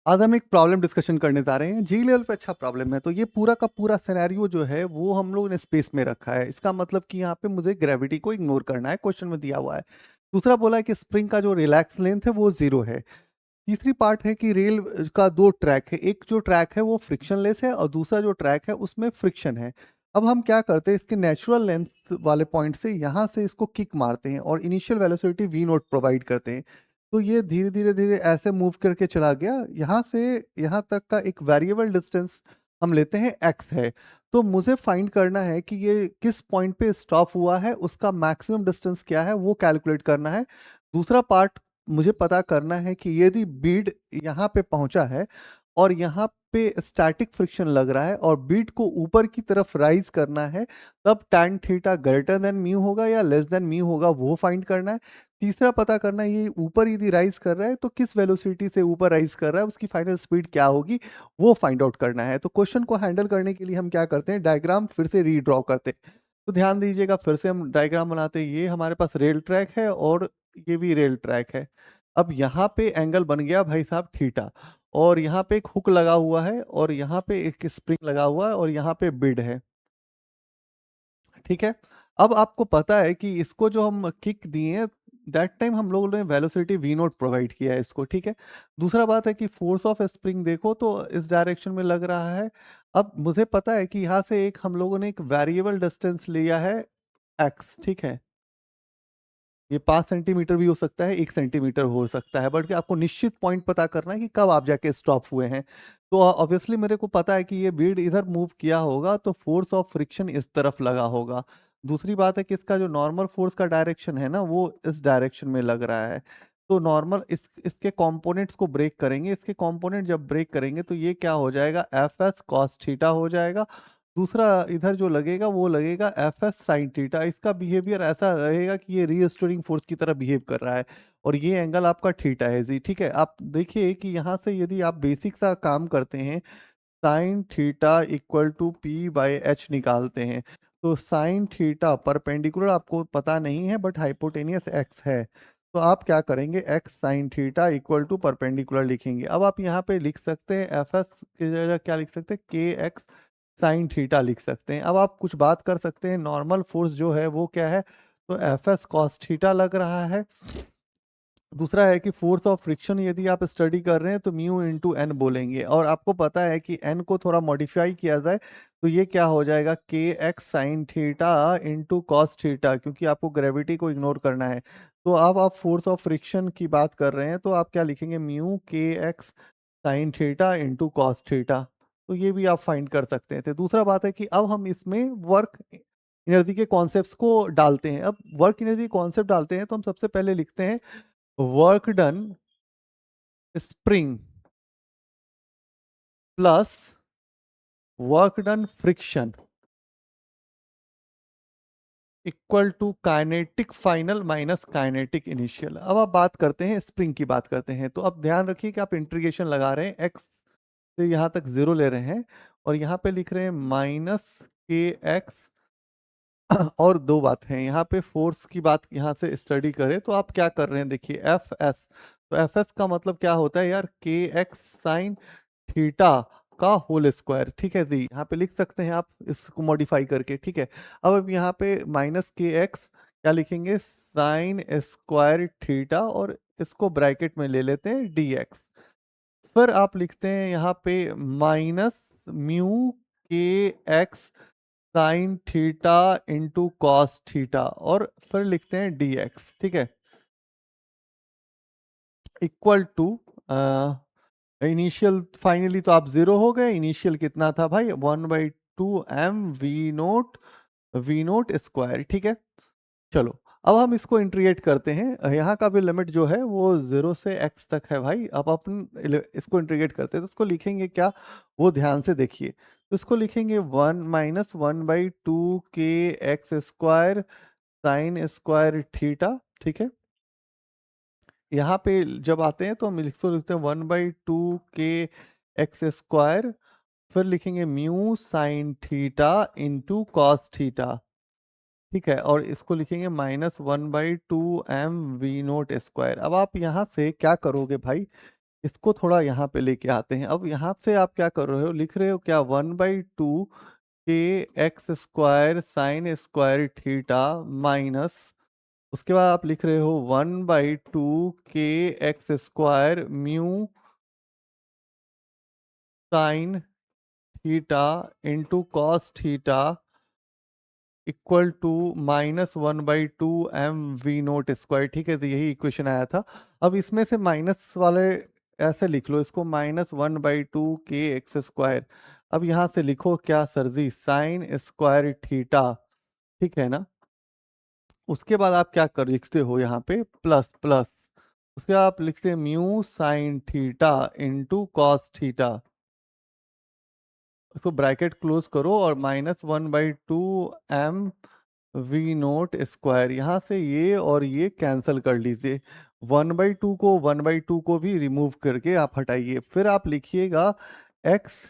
आज हम एक प्रॉब्लम डिस्कशन करने जा रहे हैं। जी लेवल पे अच्छा प्रॉब्लम है, तो ये पूरा का पूरा सिनेरियो जो है वो हम लोग ने स्पेस में रखा है। इसका मतलब कि यहाँ पे मुझे ग्रेविटी को इग्नोर करना है, क्वेश्चन में दिया हुआ है। दूसरा बोला है कि स्प्रिंग का जो रिलैक्स लेंथ है वो 0 है। तीसरी पार्ट है कि रेल का 2 ट्रैक है, एक जो ट्रैक है वो फ्रिक्शनलेस है और दूसरा जो ट्रैक है उसमें फ्रिक्शन है। अब हम क्या करते हैं, इसके नेचुरल लेंथ वाले पॉइंट से यहाँ से इसको किक मारते हैं और initial velocity v not provide करते हैं। तो ये धीरे धीरे धीरे ऐसे मूव करके चला गया, यहाँ से यहाँ तक का एक वेरिएबल डिस्टेंस हम लेते हैं x है। तो मुझे फाइंड करना है कि ये किस पॉइंट पे स्टॉप हुआ है, उसका मैक्सिमम डिस्टेंस क्या है वो कैलकुलेट करना है। दूसरा पार्ट मुझे पता करना है कि यदि बीड यहाँ पे पहुंचा है और यहाँ पे स्टैटिक फ्रिक्शन लग रहा है और बीड को ऊपर की तरफ राइज करना है, तब tan theta greater then mu होगा या लेस देन म्यू होगा वो फाइंड करना है। तीसरा पता करना है ये ऊपर यदि राइज कर रहा है तो किस वेलोसिटी से ऊपर राइज कर रहा है, उसकी फाइनल स्पीड क्या होगी वो फाइंड आउट करना है। तो क्वेश्चन को हैंडल करने के लिए हम क्या करते हैं, डायग्राम फिर से रीड्रॉ करते हैं। तो ध्यान दीजिएगा, फिर से हम डायग्राम बनाते हैं। ये हमारे पास रेल ट्रैक है और ये भी रेल ट्रैक है। अब यहाँ पे एंगल बन गया भाई साहब थीटा, और यहाँ पे एक हुक लगा हुआ है और यहाँ पे एक स्प्रिंग लगा हुआ है और यहाँ पे बिड है। ठीक है। अब आपको पता है कि इसको जो हम किक दिए दैट टाइम हम लोगों ने वेलोसिटी वी नोट प्रोवाइड किया है इसको। ठीक है। दूसरा बात है कि फोर्स ऑफ स्प्रिंग देखो तो इस डायरेक्शन में लग रहा है। अब मुझे पता है कि यहाँ से एक हम लोगों ने एक वेरिएबल डिस्टेंस लिया है एक्स। ठीक है। ये 5 सेंटीमीटर भी हो सकता है, 1 सेंटीमीटर हो सकता है, बट आपको निश्चित पॉइंट पता करना है कि कब आप जाके स्टॉप हुए हैं। तो ऑब्वियसली मेरे को पता है कि ये बीड इधर मूव किया होगा तो फोर्स ऑफ फ्रिक्शन इस तरफ लगा होगा। दूसरी बात है कि इसका जो नॉर्मल फोर्स का डायरेक्शन है ना वो इस डायरेक्शन में लग रहा है। तो नॉर्मल इसके कंपोनेंट्स को ब्रेक करेंगे, इसके कंपोनेंट जब ब्रेक करेंगे तो ये क्या हो जाएगा, एफ एस कॉस थीटा हो जाएगा। दूसरा इधर जो लगेगा वो लगेगा एफ एस साइन थीटा। इसका बिहेवियर ऐसा रहेगा कि ये रीस्टोरिंग फोर्स की तरह बिहेव कर रहा है और ये एंगल आपका थीटा है जी। ठीक है। आप देखिए कि यहाँ से यदि आप बेसिक सा काम करते हैं, sine theta equal to P by H निकालते हैं, तो साइन थीटा परपेंडिकुलर आपको पता नहीं है बट हाइपोटेनियस एक्स है। तो आप क्या करेंगे, x sine theta equal to perpendicular लिखेंगे। अब आप यहाँ पे लिख सकते हैं एफ एस की जगह क्या लिख सकते हैं, के एक्स साइन थीटा लिख सकते हैं। अब आप कुछ बात कर सकते हैं, नॉर्मल फोर्स जो है वो क्या है, तो एफ एस कॉस थीटा लग रहा है। दूसरा है कि फोर्स ऑफ फ्रिक्शन यदि आप स्टडी कर रहे हैं तो म्यू इंटू एन बोलेंगे, और आपको पता है कि एन को थोड़ा मॉडिफाई किया जाए तो ये क्या हो जाएगा, के x sine theta into cos theta, क्योंकि आपको ग्रेविटी को इग्नोर करना है। तो अब आप फोर्स ऑफ फ्रिक्शन की बात कर रहे हैं तो आप क्या लिखेंगे, म्यू के x sine theta into cos theta. तो ये भी आप फाइंड कर सकते थे। दूसरा बात है कि अब हम इसमें वर्क एनर्जी के कॉन्सेप्ट्स को डालते हैं। अब वर्क एनर्जी कॉन्सेप्ट डालते हैं तो हम सबसे पहले लिखते हैं work done spring plus work done friction equal to kinetic final minus kinetic initial. अब आप बात करते हैं स्प्रिंग की बात करते हैं, तो अब ध्यान रखिए कि आप इंटीग्रेशन लगा रहे हैं, एक्स से यहाँ तक 0 ले रहे हैं और यहाँ पे लिख रहे हैं माइनस के एक्स। और दो बात है यहाँ पे, फोर्स की बात यहाँ से स्टडी करें तो आप क्या कर रहे हैं, देखिए एफ एस। तो एफ एस का मतलब क्या होता है यार, के एक्स साइन थीटा का होल स्क्वायर। ठीक है जी, यहाँ पे लिख सकते हैं आप इसको मॉडिफाई करके। ठीक है। अब यहाँ पे माइनस के एक्स क्या लिखेंगे, साइन स्क्वायर थीटा, और इसको ब्रैकेट में ले लेते हैं डी एक्स। फिर आप लिखते हैं यहाँ पे माइनस म्यू के x sine theta into cos theta, और फिर लिखते हैं डी एक्स। ठीक है। इक्वल टू इनिशियल, फाइनली तो आप 0 हो गए। इनिशियल कितना था भाई, 1/2 m वी नोट स्क्वायर। ठीक है। चलो अब हम इसको इंटीग्रेट करते हैं। यहाँ का भी लिमिट जो है वो 0 से x तक है भाई। अब अपन इसको इंटीग्रेट करते हैं तो उसको लिखेंगे क्या, वो ध्यान से देखिए। तो इसको लिखेंगे 1 - 1/2 k x square sine square theta. ठीक है। यहाँ पे जब आते हैं तो हम लिखते हैं 1/2 k x स्क्वायर, फिर लिखेंगे mu sine theta into cos theta. ठीक है। और इसको लिखेंगे -1/2 m वी नोट स्क्वायर। अब आप यहाँ से क्या करोगे भाई, इसको थोड़ा यहाँ पे लेके आते हैं। अब यहाँ से आप क्या कर रहे हो, लिख रहे हो क्या 1/2 k x square sine square theta minus, उसके बाद आप लिख रहे हो 1/2 k x square mu sine theta into cos theta equal to -1/2 m v0 square. ठीक है, तो यही इक्वेशन आया था। अब इसमें से माइनस वाले ऐसे लिख लो इसको, -1/2 के एक्स स्क्वायर। अब यहाँ से लिखो क्या सर जी, साइन स्क्वायर थीटा, ठीक है ना। उसके बाद आप क्या कर लिखते हो यहाँ पे, प्लस प्लस, उसके बाद आप लिखते हैं mu sine theta into cos theta, उसको ब्रैकेट क्लोज करो और -1/2 m v0 स्क्वायर। यहाँ से ये और ये कैंसिल कर लीजिए, 1/2 को भी रिमूव करके आप हटाइए। फिर आप लिखिएगा एक्स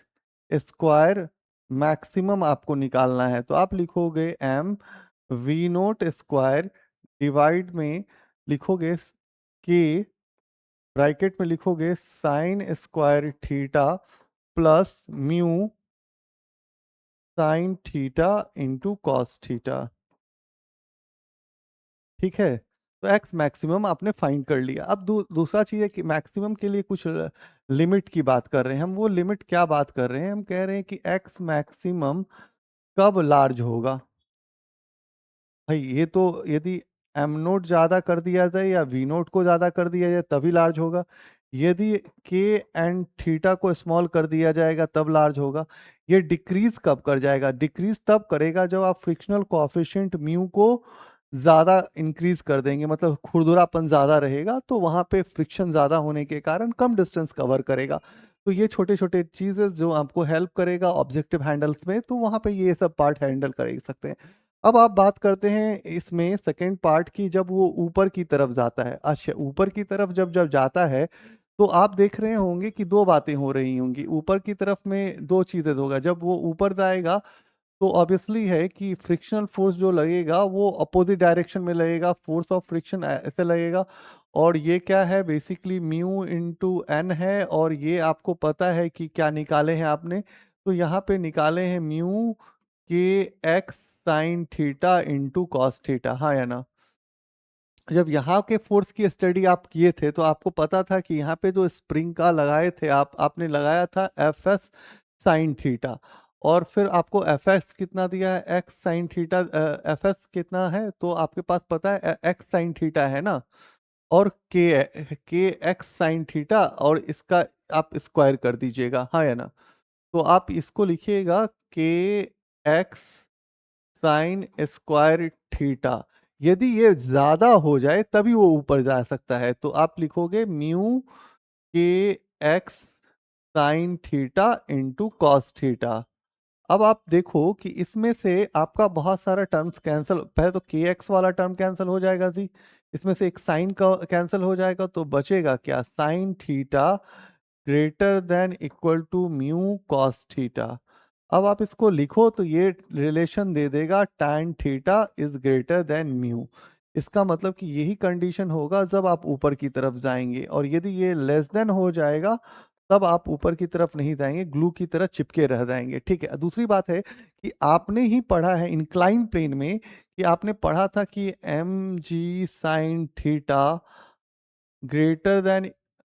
स्क्वायर मैक्सिमम आपको निकालना है, तो आप लिखोगे m v0 स्क्वायर डिवाइड में लिखोगे के, ब्रैकेट में लिखोगे sign square theta plus mu sine theta into cos theta. ठीक है, तो एक्स मैक्सिमम आपने फाइंड कर लिया। अब दूसरा चीज है कि मैक्सिमम के लिए कुछ लिमिट की बात कर रहे हैं हम। वो लिमिट क्या बात कर रहे हैं, हम कह रहे हैं कि एक्स मैक्सिमम कब लार्ज होगा। भाई ये तो यदि एम नोट ज्यादा कर दिया जाए या वी नोट को ज्यादा कर दिया जाए तभी लार्ज होगा। यदि के एंड थीटा को स्मॉल कर दिया जाएगा तब लार्ज होगा। ये डिक्रीज कब कर जाएगा, डिक्रीज तब करेगा जब आप फ्रिक्शनल कोएफिशिएंट म्यू को ज्यादा इंक्रीज कर देंगे, मतलब खुरदुरापन ज्यादा रहेगा, तो वहां पे फ्रिक्शन ज्यादा होने के कारण कम डिस्टेंस कवर करेगा। तो ये छोटे छोटे चीजें जो आपको हेल्प करेगा ऑब्जेक्टिव हैंडल्स में, तो वहां पे ये सब पार्ट हैंडल कर सकते हैं। अब आप बात करते हैं इसमें सेकेंड पार्ट की, जब वो ऊपर की तरफ जाता है। अच्छा, ऊपर की तरफ जब जब जाता है तो आप देख रहे होंगे कि दो बातें हो रही होंगी। ऊपर की तरफ में दो चीजें होगा, जब वो ऊपर जाएगा तो ऑब्वियसली है कि फ्रिक्शनल फोर्स जो लगेगा वो अपोजिट डायरेक्शन में लगेगा, फोर्स ऑफ फ्रिक्शन ऐसे लगेगा। और ये क्या है, बेसिकली म्यू इंटू एन है, और ये आपको पता है कि क्या निकाले हैं आपने, तो यहाँ पे निकाले हैं म्यू के x sine theta into cos theta, हाँ या ना। जब यहाँ के फोर्स की स्टडी आप किए थे तो आपको पता था कि यहाँ पे जो स्प्रिंग का लगाए थे आपने लगाया था एफ एस साइन थीटा, और फिर आपको एफ एक्स कितना दिया है, x sine theta. F S कितना है तो आपके पास पता है, एक्स साइन थीटा है ना, और के एक्स साइन थीटा, और इसका आप स्क्वायर कर दीजिएगा, हाँ या ना। तो आप इसको लिखिएगा के एक्स साइन स्क्वायर थीटा। यदि ये ज्यादा हो जाए तभी वो ऊपर जा सकता है, तो आप लिखोगे म्यू के x sine theta into cos theta. अब आप देखो कि इसमें से आपका बहुत सारा टर्म्स कैंसिल, पहले तो के एक्स वाला टर्म कैंसिल हो जाएगा जी, इसमें से एक साइन का कैंसिल हो जाएगा, तो बचेगा क्या, sine theta greater than equal to mu cos theta. अब आप इसको लिखो तो ये रिलेशन दे देगा tan theta is greater than mu. इसका मतलब कि यही कंडीशन होगा जब आप ऊपर की तरफ जाएंगे, और यदि ये लेस देन हो जाएगा तब आप ऊपर की तरफ नहीं जाएंगे, ग्लू की तरह चिपके रह जाएंगे। ठीक है, दूसरी बात है कि आपने ही पढ़ा है इंक्लाइन प्लेन में, कि आपने पढ़ा था कि m g sine theta greater than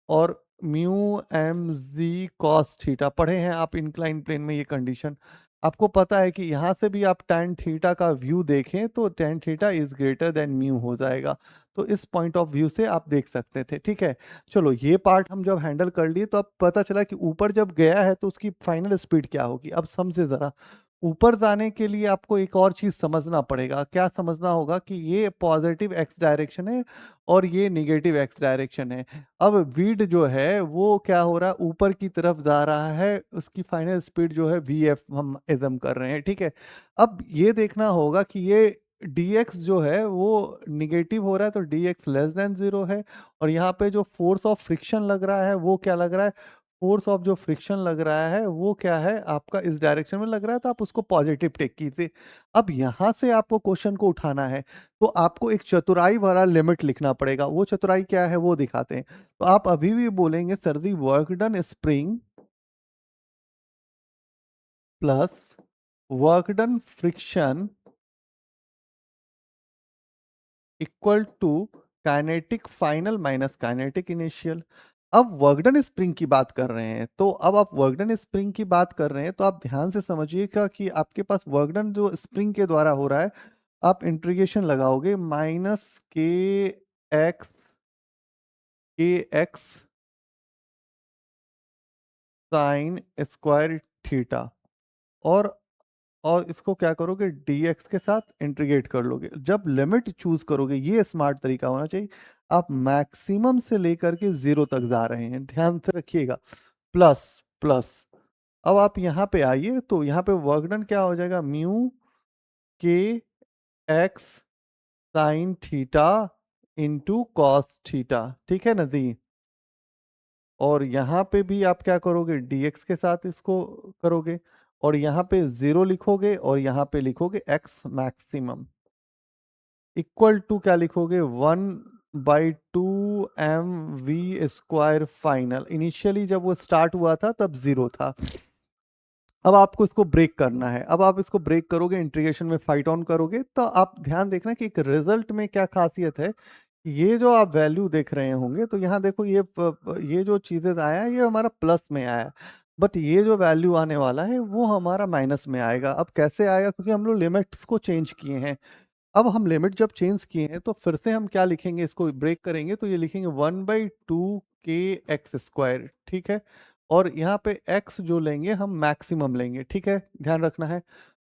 और mu m g cos theta, पढ़े हैं आप इंक्लाइन प्लेन में ये कंडीशन। आपको पता है कि यहाँ से भी आप tan थीटा का व्यू देखें तो tan theta is greater than mu हो जाएगा। तो इस पॉइंट ऑफ व्यू से आप देख सकते थे। ठीक है, चलो ये पार्ट हम जब हैंडल कर लिए तो अब पता चला कि ऊपर जब गया है तो उसकी फाइनल स्पीड क्या होगी। अब समझे जरा, ऊपर जाने के लिए आपको एक और चीज समझना पड़ेगा। क्या समझना होगा कि ये पॉजिटिव एक्स डायरेक्शन है और ये निगेटिव एक्स डायरेक्शन है। अब विड जो है वो क्या हो रहा है, ऊपर की तरफ जा रहा है, उसकी फाइनल स्पीड जो है वी एफ हम एजम कर रहे हैं। ठीक है, अब ये देखना होगा कि ये dx जो है वो निगेटिव हो रहा है तो dx लेस देन जीरो है, और यहाँ पे जो फोर्स ऑफ फ्रिक्शन लग रहा है वो क्या लग रहा है, फोर्स ऑफ जो फ्रिक्शन लग रहा है वो क्या है आपका, इस डायरेक्शन में लग रहा है, तो आप उसको पॉजिटिव टेक कीजिए। अब यहां से आपको क्वेश्चन को उठाना है, तो आपको एक चतुराई वाला लिमिट लिखना पड़ेगा। वो चतुराई क्या है वो दिखाते हैं। तो आप अभी भी बोलेंगे sir the work done spring plus work done friction equal to kinetic final minus kinetic initial. अब वर्कडन स्प्रिंग की बात कर रहे हैं, तो अब आप वर्कडन स्प्रिंग की बात कर रहे हैं तो आप ध्यान से समझिएगा कि आपके पास वर्कडन जो स्प्रिंग के द्वारा हो रहा है, आप इंटीग्रेशन लगाओगे माइनस के एक्स साइन स्क्वायर थीटा, और और इसको क्या करोगे dx के साथ इंटीग्रेट कर लोगे। जब लिमिट चूज करोगे, ये स्मार्ट तरीका होना चाहिए, आप मैक्सिमम से लेकर के जीरो तक जा रहे हैं, ध्यान से रखिएगा। प्लस प्लस, अब आप यहाँ पे आइए तो यहाँ पे वर्क डन क्या हो जाएगा, म्यू के x sine theta into cos theta, ठीक है ना जी। और यहाँ पे भी आप क्या करोगे dx के साथ इसको करोगे, और यहाँ पे जीरो लिखोगे और यहाँ पे लिखोगे x मैक्सिमम इक्वल टू क्या लिखोगे 1/2 mv² फाइनल। इनिशियली जब वो स्टार्ट हुआ था तब जीरो था। अब आपको इसको ब्रेक करना है। अब आप इसको ब्रेक करोगे, इंटीग्रेशन में फाइट ऑन करोगे, तो आप ध्यान देखना कि एक रिजल्ट में क्या खासियत है। ये जो आप वैल्यू देख रहे होंगे, तो यहाँ देखो ये जो चीजें आया है ये हमारा प्लस में आया है, बट ये जो वैल्यू आने वाला है वो हमारा माइनस में आएगा। अब कैसे आएगा, क्योंकि हम लोग लिमिट्स को चेंज किए हैं। अब हम लिमिट जब चेंज किए हैं तो फिर से हम क्या लिखेंगे, इसको ब्रेक करेंगे तो ये लिखेंगे 1/2 के एक्स स्क्वायर, ठीक है। और यहाँ पे x जो लेंगे हम मैक्सिमम लेंगे, ठीक है, ध्यान रखना है।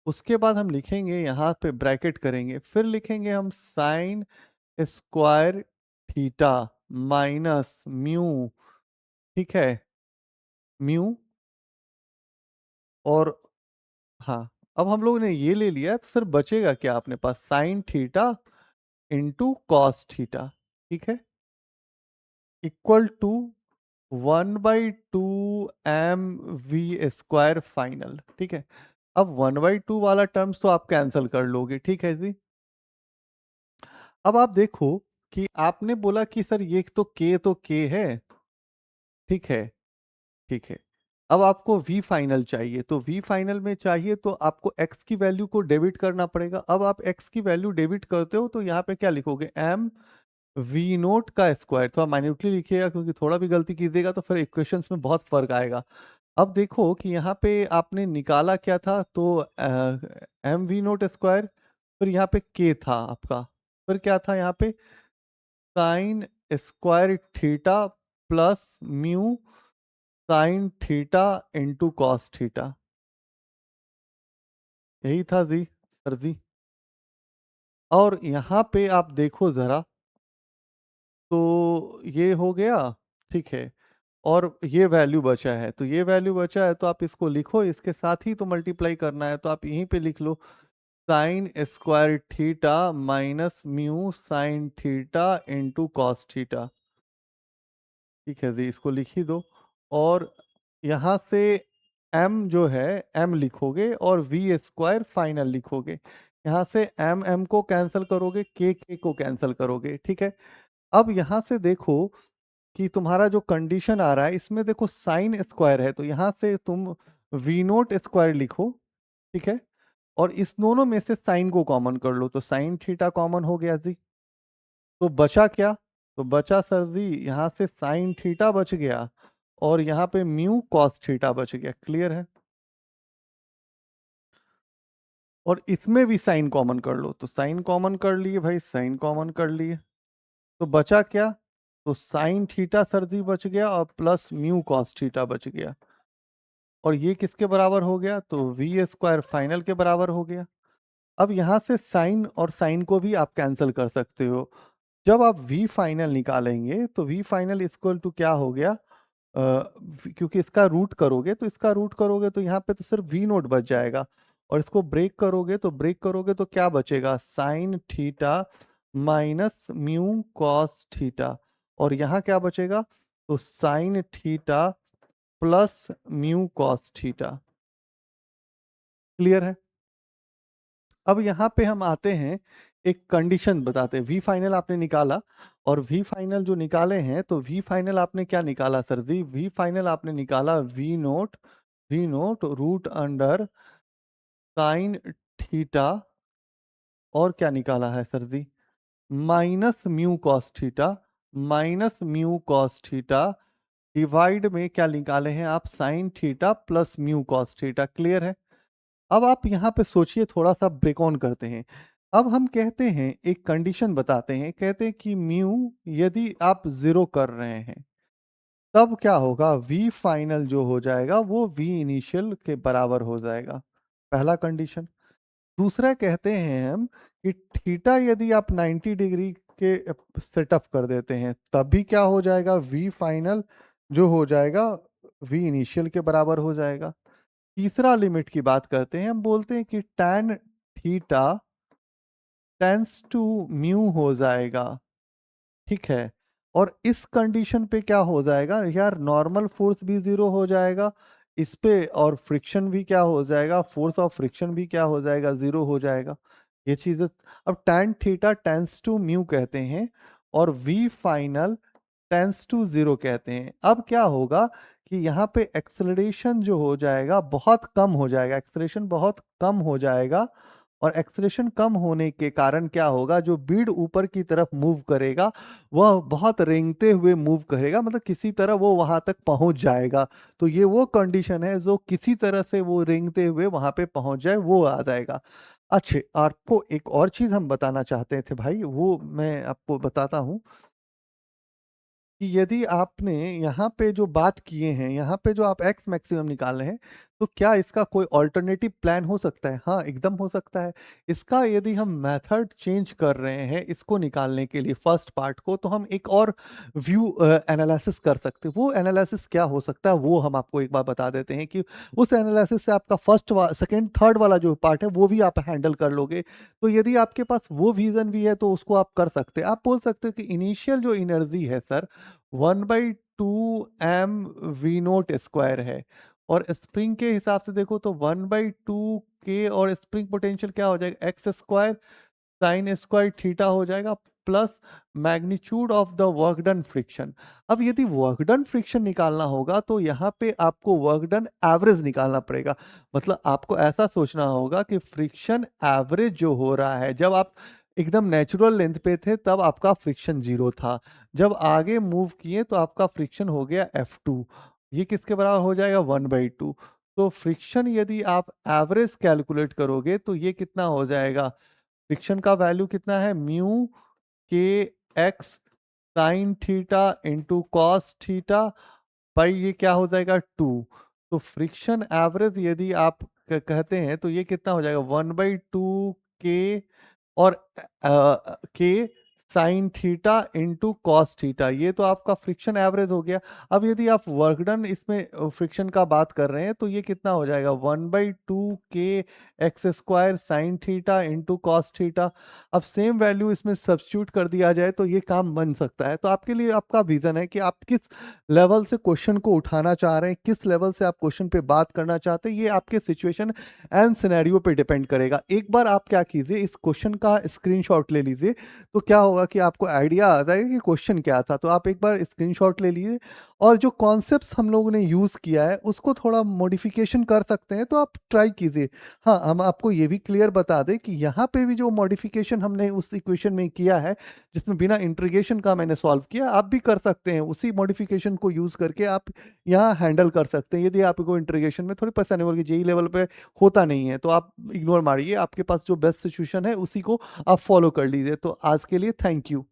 उसके बाद हम लिखेंगे यहाँ पे ब्रैकेट करेंगे, फिर लिखेंगे हम sign square theta minus mu, ठीक है, म्यू। और हाँ, अब हम लोगों ने ये ले लिया तो सर बचेगा क्या अपने पास, sine theta into cos theta, ठीक है, इक्वल टू 1/2 mv² फाइनल, ठीक है। अब 1/2 वाला टर्म्स तो आप कैंसिल कर लोगे, ठीक है जी। अब आप देखो कि आपने बोला कि सर ये तो k है, ठीक है, ठीक है। अब आपको v फाइनल चाहिए, तो v फाइनल में चाहिए तो आपको x की वैल्यू को डेबिट करना पड़ेगा। अब आप x की वैल्यू डेबिट करते हो तो यहाँ पे क्या लिखोगे, m वी नोट का स्क्वायर, थोड़ा माइन्यूटली लिखिएगा क्योंकि थोड़ा भी गलती कीजिएगा तो फिर इक्वेशंस में बहुत फर्क आएगा। अब देखो कि यहाँ पे आपने निकाला क्या था, तो एम वी नोट स्क्वायर, फिर यहाँ पे के था आपका, फिर क्या था यहाँ पे sign square theta plus mu sine theta into cos theta, यही था जी सर जी। और यहाँ पे आप देखो जरा, तो ये हो गया, ठीक है। और ये वैल्यू बचा है, तो ये वैल्यू बचा है तो आप इसको लिखो, इसके साथ ही तो मल्टीप्लाई करना है, तो आप यहीं पे लिख लो sine square theta minus mu sine theta into cos theta, ठीक है जी, इसको लिख ही दो। और यहाँ से m जो है m लिखोगे और v² फाइनल लिखोगे। यहाँ से m को कैंसिल करोगे, k को कैंसिल करोगे, ठीक है। अब यहाँ से देखो कि तुम्हारा जो कंडीशन आ रहा है इसमें देखो साइन स्क्वायर है, तो यहाँ से तुम वी नोट स्क्वायर लिखो, ठीक है। और इस दोनों में से साइन को कॉमन कर लो, तो साइन थीटा कॉमन हो गया जी। तो बचा क्या, तो बचा सर जी यहाँ से साइन थीटा बच गया, और यहाँ पे म्यू कॉस थीटा बच गया, क्लियर है। और इसमें भी साइन कॉमन कर लो, तो साइन कॉमन कर लिए भाई, साइन कॉमन कर लिए, तो बचा क्या, तो साइन थीटा सर जी बच गया और प्लस म्यू कॉस थीटा बच गया। और ये किसके बराबर हो गया, तो v² फाइनल के बराबर हो गया। अब यहाँ से साइन और साइन को भी आप कैंसिल कर सकते हो। जब आप v फाइनल निकालेंगे तो v फाइनल इक्वल टू क्या हो गया, क्योंकि इसका रूट करोगे, तो इसका रूट करोगे तो यहाँ पे तो सिर्फ v नोट बच जाएगा, और इसको ब्रेक करोगे तो क्या बचेगा, sine theta minus mu cos theta, और यहाँ क्या बचेगा, तो sign theta plus mu cos theta. Clear है? अब यहाँ पे हम आते हैं, एक कंडीशन बताते हैं। वी फाइनल आपने निकाला, और वी फाइनल जो निकाले हैं, तो वी फाइनल आपने क्या निकाला सर जी? वी फाइनल आपने निकाला V naught root under sine theta, और क्या निकाला है सर जी? Minus mu cos theta, minus mu cos theta divide में क्या निकाले हैं आप? Sine theta plus mu cos theta. Clear है? अब आप यहाँ पे सोचिए, थोड़ा सा ब्रेक ऑन करते हैं। अब हम कहते हैं, एक कंडीशन बताते हैं, कहते हैं कि म्यू यदि आप जीरो कर रहे हैं, तब क्या होगा? वी फाइनल जो हो जाएगा वो वी इनिशियल के बराबर हो जाएगा। पहला कंडीशन। दूसरा कहते हैं हम कि थीटा यदि आप 90 डिग्री के सेटअप कर देते हैं, तब भी क्या हो जाएगा? वी फाइनल जो हो जाएगा वी इनिशियल के बराबर हो जाएगा। तीसरा लिमिट की बात करते हैं, हम बोलते हैं कि tan theta tends to mu हो जाएगा। ठीक है? और इस कंडीशन पे क्या हो जाएगा यार? नॉर्मल फोर्स भी जीरो हो जाएगा इस पे, और फ्रिक्शन भी क्या हो जाएगा? फोर्स ऑफ फ्रिक्शन भी क्या हो जाएगा? जीरो हो जाएगा। ये चीजें, अब tan theta tends to mu कहते हैं, और v final tends to zero कहते हैं। अब क्या होगा कि यहाँ पे एक्सेलरेशन जो हो जाएगा बहुत कम हो जाएगा, एक्सेलरेशन बहुत कम हो जाएगा, और एक्सेलरेशन कम होने के कारण क्या होगा? जो बीड ऊपर की तरफ मूव करेगा वह बहुत रेंगते हुए मूव करेगा, मतलब किसी तरह वो वहां तक पहुंच जाएगा। तो ये वो कंडीशन है जो किसी तरह से वो रेंगते हुए वहां पे पहुंच जाए, वो आ जाएगा। अच्छा, आपको एक और चीज हम बताना चाहते थे भाई, वो मैं आपको बताता हूँ कि यदि आपने यहाँ पे जो बात किए हैं, यहाँ पे जो आप एक्स मैक्सिमम निकाल रहे हैं, तो क्या इसका कोई ऑल्टरनेटिव प्लान हो सकता है? हाँ, एकदम हो सकता है। इसका यदि हम मेथड चेंज कर रहे हैं इसको निकालने के लिए, फर्स्ट पार्ट को, तो हम एक और व्यू एनालिसिस कर सकते हैं। वो एनालिसिस क्या हो सकता है वो हम आपको एक बार बता देते हैं, कि उस एनालिसिस से आपका फर्स्ट सेकेंड थर्ड वाला जो पार्ट है वो भी आप हैंडल कर लोगे। तो यदि आपके पास वो विजन भी है तो उसको आप कर सकते हैं। आप बोल सकते हो कि इनिशियल जो एनर्जी है सर, 1/2 m v0 स्क्वायर है, और स्प्रिंग के हिसाब से देखो तो 1/2 k, और स्प्रिंग पोटेंशियल क्या हो जाएगा? X square sine square theta हो जाएगा, plus magnitude of the work done friction. अब यदि वर्क डन फ्रिक्शन निकालना होगा तो यहाँ पे आपको वर्क डन एवरेज निकालना पड़ेगा। मतलब आपको ऐसा सोचना होगा कि फ्रिक्शन एवरेज जो हो रहा है, जब आप एकदम नेचुरल लेंथ पे थे तब आपका फ्रिक्शन जीरो था, जब आगे मूव किए तो आपका फ्रिक्शन हो गया F2। ये किसके बराबर हो जाएगा? 1/2। तो फ्रिक्शन यदि आप एवरेज कैलकुलेट करोगे तो ये कितना हो जाएगा? फ्रिक्शन का वैल्यू कितना है? म्यू के x sine theta into cos theta, भाई ये क्या हो जाएगा? 2। तो फ्रिक्शन एवरेज यदि आप कहते हैं तो ये कितना हो जाएगा? 1/2 k, और के sign theta into cos theta, ये तो आपका फ्रिक्शन एवरेज हो गया। अब यदि आप वर्क डन इसमें फ्रिक्शन का बात कर रहे हैं तो ये कितना हो जाएगा? 1/2 k x square sign theta into cos theta. अब सेम वैल्यू इसमें सब्स्टिट्यूट कर दिया जाए तो ये काम बन सकता है। तो आपके लिए आपका विजन है कि आप किस लेवल से क्वेश्चन को उठाना चाह रहे हैं, किस लेवल से आप क्वेश्चन पे बात करना चाहते हैं, ये आपके सिचुएशन एंड सिनेरियो पे डिपेंड करेगा। एक बार आप क्या कीजिए, इस क्वेश्चन का स्क्रीनशॉट ले लीजिए, तो क्या होगा कि आपको आइडिया आ जाएगा कि क्वेश्चन क्या था। तो आप एक बार स्क्रीनशॉट ले लीजिए, और जो कॉन्सेप्ट्स हम लोगों ने यूज़ किया है उसको थोड़ा मॉडिफिकेशन कर सकते हैं, तो आप ट्राई कीजिए। हाँ, हम आपको ये भी क्लियर बता दें कि यहाँ पे भी जो मॉडिफिकेशन हमने उस इक्वेशन में किया है, जिसमें बिना इंटीग्रेशन का मैंने सॉल्व किया, आप भी कर सकते हैं। उसी मॉडिफिकेशन को यूज़ करके आप यहाँ हैंडल कर सकते हैं। यदि आपको इंटीग्रेशन में थोड़ी परेशानी होगी, जेई लेवल पे होता नहीं है, तो आप इग्नोर मारिए। आपके पास जो बेस्ट सिचुएशन है उसी को आप फॉलो कर लीजिए। तो आज के लिए थैंक यू।